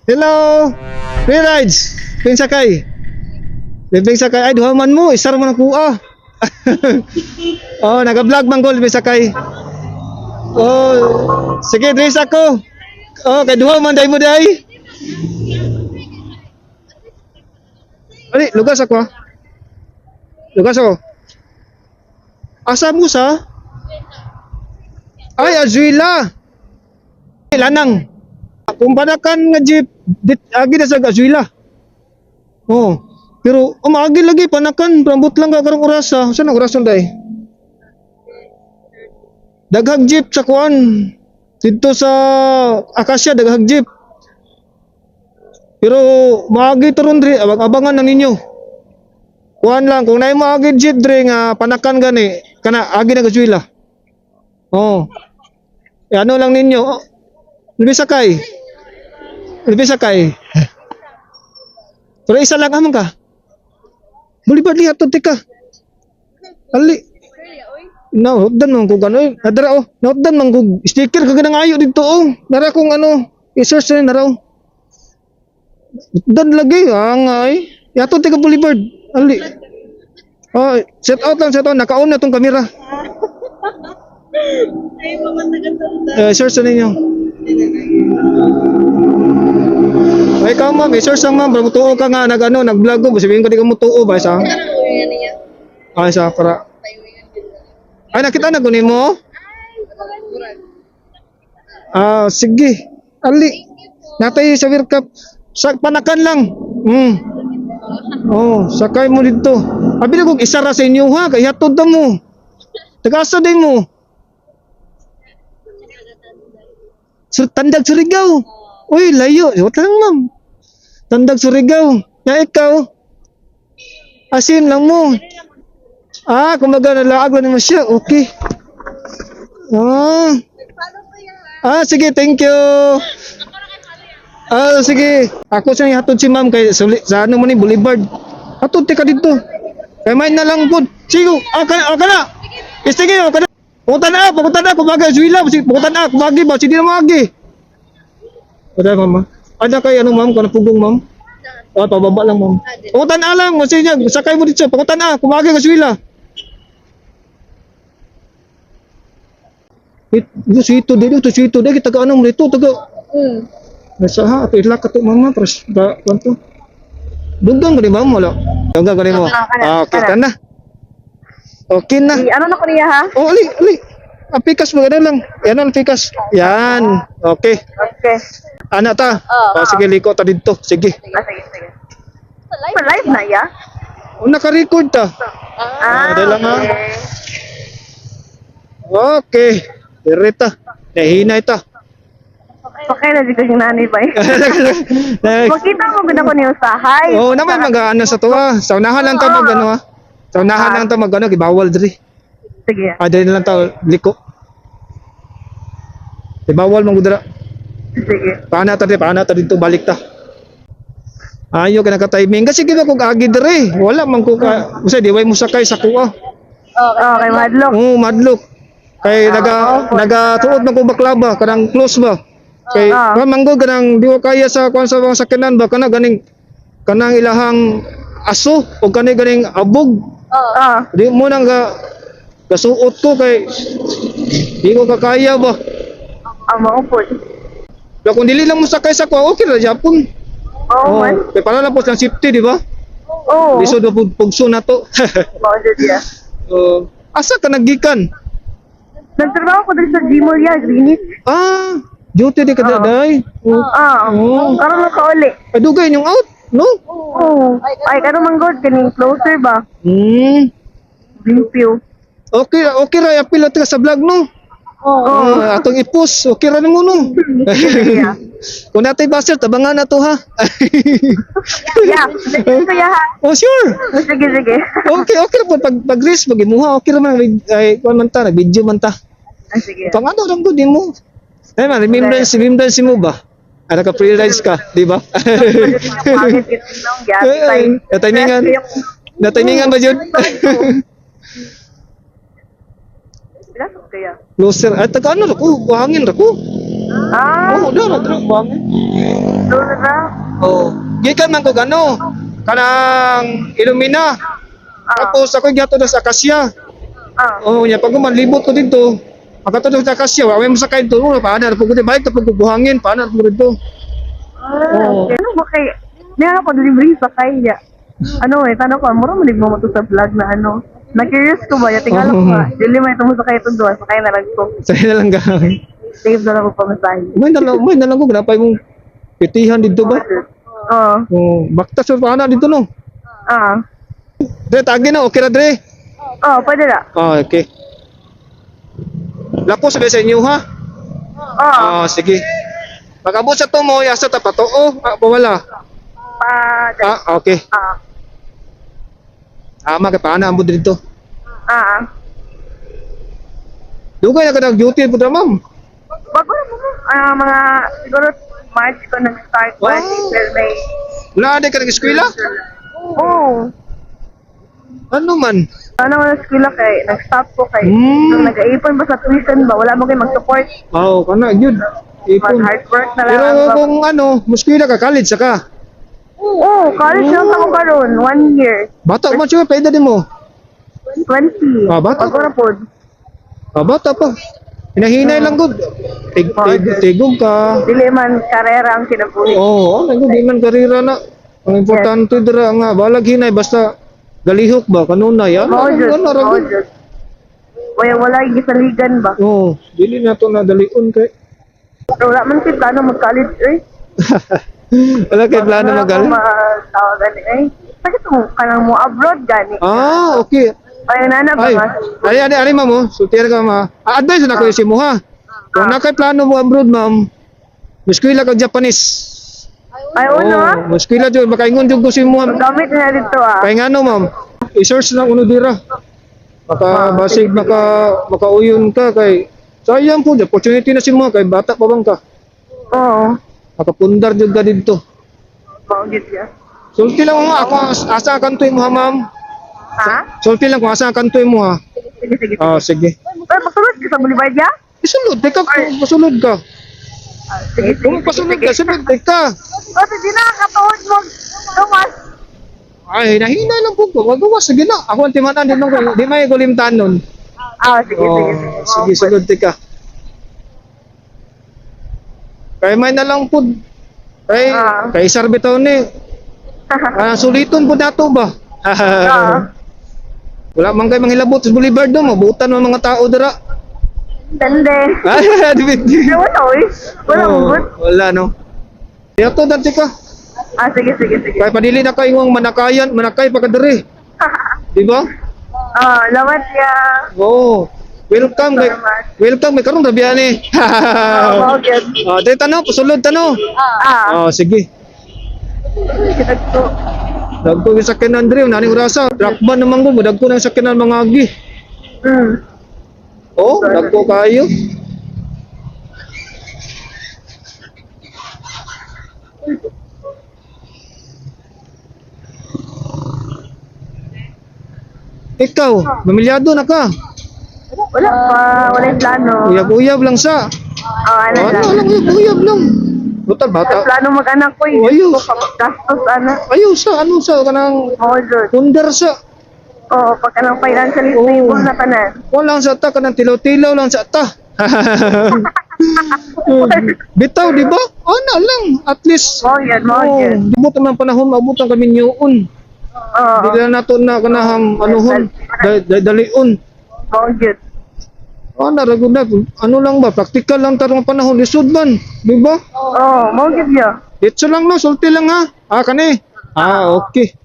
Hello. Free rides. Pinsakay. Pinsakay ay duha man mo, isar man ako ah. Oh, naga-vlog man gol pinsakay. Oh, sige dress ako. Oh, kay duha man day mo day. Ali, lugas ako ah. Lugas ako. Asa mo sa? Ay, Azuela. Lanang. Kung panakan nga jeep, agi na sa Azuela. Oh. Pero umagi lagi panakan, rambut lang ka karong oras ha. Saan ang orason day? Daghag jeep sa kuan. Dito sa Acacia daghag jeep. Pero maagi to ron dre, abangan na ninyo. Kuan lang kung naay maagi jeep dre nga panakan gani, kana agi na Azuela. Oh. Ano lang ninyo? Oh. Lebih sakay. Lebih sakay. Pero isa lang amang ka. Boleh ba lihat to tika? Ali. Nautdan man ko ganoy. Adara oh, nautdan man ko sticker kag nang ayo dito oh. Nara kong ano, i-search na raw. Dan lagi ang ay. Yato tika Boulevard. Ali. Oh, set out lang set out naka-on na tong kamera. Ay, mga taga-tanda. Search na ninyo. Ay ikaw ma'am, i-search lang ma'am, para mutuo ka nga nag-ano, nag-vlog ko, sabihin ko di ka mutuo ba isa? Ay isa, para. Ay nakita na kunin mo? Ah, sige. Ali. Natay sa World Cup. Sa panakan lang. Oh, sakay mo dito. Abi na kog isara sa inyo ha, kay hatod na mo. Tagasa din mo. Tandag Surigao. Uy, layo. Wala lang ma'am. Tandag Surigao. Ya ikaw. Asin lang mo. Ah, kumaga nalaag lang naman siya. Okay. Sige, thank you. Sige. Ako sa hatod si ma'am kay sa ano man ni Boulevard. Hatod ka dito. Kay may na lang po. Sige, kana. Sige, kana. Pumunta na, kumaga, Azuela, pumunta na, kumagi ba, hindi na magi. Wala mama. Ada kay ano ma'am, kung pugong ma'am? Pababa lang ma'am. Pumunta na lang, kasi niya, sakay mo dito, pumunta na, kumagi, Azuela. Ito sito din, kita ka ano mo dito, taga. Nasa ha, ato ilak ka to mama, pras, kwanto. Dugang ko ni ma'am, wala. Dugang ko ni mo. Okay, tanda. Okay na. Ano na ko niya ha? Oh, ali. Apikas mo gano'n lang. Yan ang pikas. Yan. Okay. Okay. Ana ta. Sige, liko ta dito. Sige. Sige. Sa live na ya? Naka-record ta. Dahil lang ha. Okay. Direta. Nahinay ta. Okay na dito yung nanay ba? Makita mo ganda ko niyo sa hi. Oo naman, mag-ano sa tuwa. Sa unahan lang ta mag-ano ha. Sa unahan lang ta mag-ano. Gibawal diri. Sige. Dahil lang ta liko. Gibawal mong gudra. Sige. Paana ta dito balik ta. Ayo ka naka-timing kasi kita kog agi dire. Wala man ko ka, usa di way mo sakay sa kuha. Okay, madlock. Madlock. Kay naga tuod man ko baklaba kanang close ba. Kay manggod kanang di wa kaya sa kuan sa mga sakyanan ba kana ganing kanang ilahang aso o ganing abog. Di mo nang gasuot ko kay di ko kakaya ba. Maupod. Pero kung dili lang mo sakay sa kuha, okay ra Japon. Man. Kaya para lang po ng safety, di ba? Lisod na pugso na to. Dia. Asa ka nagikan? Nagtrabaho ko dito sa Gmall ya, Greenwich. Duty di ka daday. Karon na kauli. Dugay yung out, no? Ay, karon manggod kaning closer ba? Review. Okay ra, apil ka sa vlog, no? Atong ipos, okay ra nimo, no? Kung natay baser, tabangan na to, ha? Yeah, ha? Sure. Sige. Okay po, pag-release, mag-imuha, okay naman, ay, kuhan man ta, nag-video man ta. Sige. Pang ano lang ko, di mo. Ay man, remembrance mo ba? Naka-freelance ka, di ba? Natimingan ba yun? Loser, at taga ano ako, buhangin ako. Oo, dara buhangin. Doon na. Oh, gikan man ko gano kanang Ilumina. Tapos ako giato na sa Akasya. Oh, nya pag manlibot ko dito. Pagkato sa Akasya, wa may masakay dito. Oh, paana na pugod bike tapos buhangin, paana na pugod dito. Oo. Ano ba kay... Meron ako delivery sa kaya. Ano tanong ko, mura malig mo to sa vlog na ano. Na-curious ko ba? Tingala ko nga. Dili mo itong sa kaya ito doon. Sa kaya na lang ko. Sa'yo na lang gawin. Save na lang ko pamasahe. May na lang ko ginapay mong pitihan dito ba? Oo. Oh, bakta sa paana dito no. Dre, tagi na, okay na Dre. Oo, pwede na. Oh, okay. Lapo sabi sa inyo ha? Oo. Sige. Pag-abot sa to mo, yasa ta patoo. Wala. Okay. Ama kay paana ambod dito. Dugay na ka nag-duty po na ma'am. Bago na mo. Mga siguro March ko nag-start. Wow. April, May. Wala na ka nag-eskwela? Oo. Ano man? Ano nga eskwela kay nag-stop ko kay Hmm. nung nag-aipon ba sa tuition ba wala mo kay mag-support. Oo, kana yun. Ipon. Hard work na lang. Pero ang kung ano, muskwila ka, college ka. Oo, college lang ako karon, 1 year. Bata mo siya, paeda din mo. 20. Bata. Bago na po. Bata pa. Hinahinay lang good. Tigog ka. Dili man karera ang kinabuhi. Oo, di man karira na. Ang importante dira nga, balag hinay, basta galihok ba, kanunay. Mao jud. Ano, Wala gisaligan ba? Oo, dili na to nadalion kay. Pero wala man kay plano mag-college eh. Wala kay plano magaling. Tao gani eh. Bakit mo kanang mo abroad gani? Okay. Ay nana ba Ay, mas? ari ma'am, sultier ka ma. Advice na ko si mo ha. Kung nakay plano mo abroad ma'am, muskwila ka Japanese. Ay uno. Muskwila jud makaingon jud ko si mo. Gamit na dito Kay ngano ma'am, i-search lang uno dira. Basig makauyon ka kay sayang po, opportunity na si mo kay bata pa bang ka. Oo. Makapundar jud ka dito. Maugit ya. Sulti lang mo ako asa kantoy mo ha ma'am. Ha? Sulti lang kung asa kantoy mo ha. Sige. Sige. Ay, magsulod ka sa Boulevard ya? Isulod, teka kung pasulod ka. Sige. Kung pasulod ka, sunod teka. Kasi di nakakatuhod mo. Tumas. Ay, nahinay lang po ko. Magawas, sige na. Ako ang timanan, di may gulimtan nun. Sige. Sige, sunod teka. Kaya may na lang po. Kay Sarbitaw ni. Suliton po nato ba? Wala man kayo manghilabot sa Boulevard no, mabutan ng mga tao dira. Tende. Dipindi. Wala oy. Wala mo. Wala no. Yato dati ka. Sige. Kaya padili na kayo ang manakay pa kadiri. Di ba? Lamat ya. Oo. Welcome may karon ra biya ni. Maugit. Dito tanong, pasulod tanong. Sige. Kinagto. Dagko yung sakyanan diri, naning urasa. Truckman naman ko, dagko ng sakyanan mga agi. Dagko kayo. Ikaw, mamilyado na ka. Wala pa. Wala yung plano. Uyab-uyab lang sa. Ano lang. Uyab lang. Butal bata. Plano mag-anak ko eh. Ayos. Gastos anak. Ayos sa ano sa kanang Maugit. pundar sa. Oo, pag anong financially stable na tanan. Walang sa ta kanang tilaw-tilaw lang sa ta. Bitaw di ba? Ano lang at least. Maugit. Dibot naman panahon maabutan kami niyoon. Di na nato na kanahang anuhon dalion. Maugit. Naragod na. Ano lang ba? Praktikal lang tarong panahon. Lisod man. Di ba? Maugit ya. Ditso lang no. Sulti lang ha. Kani. Okay.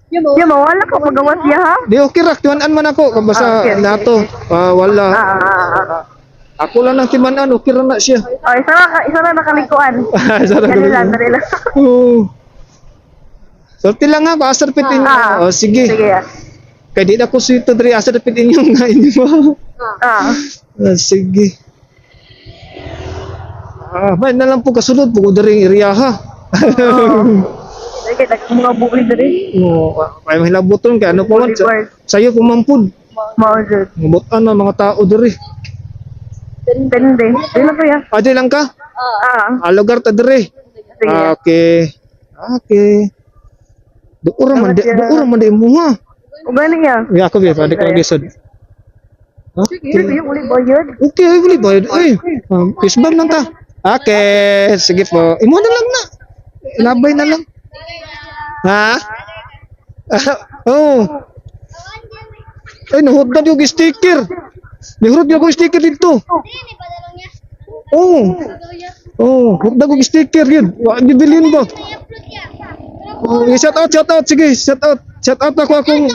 Yung mawala ka magawas ya ha? Di okay rak. Tiwanan man ako. Kabasa Okay. nato. Wala. Ako lang ng timanan. Okay ra na siya. Isa na nakalikuan. Sarap Dali ko. lang. Sulti lang ha. Asar pitin. Sige. Sige ya. Kaya di na ko sito diri. Asar pitin yung nga. Hindi mo. Sige. May na lang po kasunod po ko diri area ha. Sige, mga bukli diri. Kaya mahilabuton kaya ano po man. Sayo pumampod. Maugit. Mabutan na mga tao diri. Depende. Di na kuya. Adi lang ka? Lugar ta dire. Sige. Okay. Okay. Duura man di mo ha. O gani ya. Ya ako bi, pwede ko gisod. Sige, yung uli bayad. Okay, ay wala ba? Ay, Facebook lang ta. Okay, sige po. Imo na lang na. Labay na lang. Ha? Oh. Ay, nahudad yung sticker. Nahudad yung sticker dito. Oh. Oh, hudad yung sticker yun. Bibilin ba? Oh, shout out. Sige, shout out. Shout out ako akong...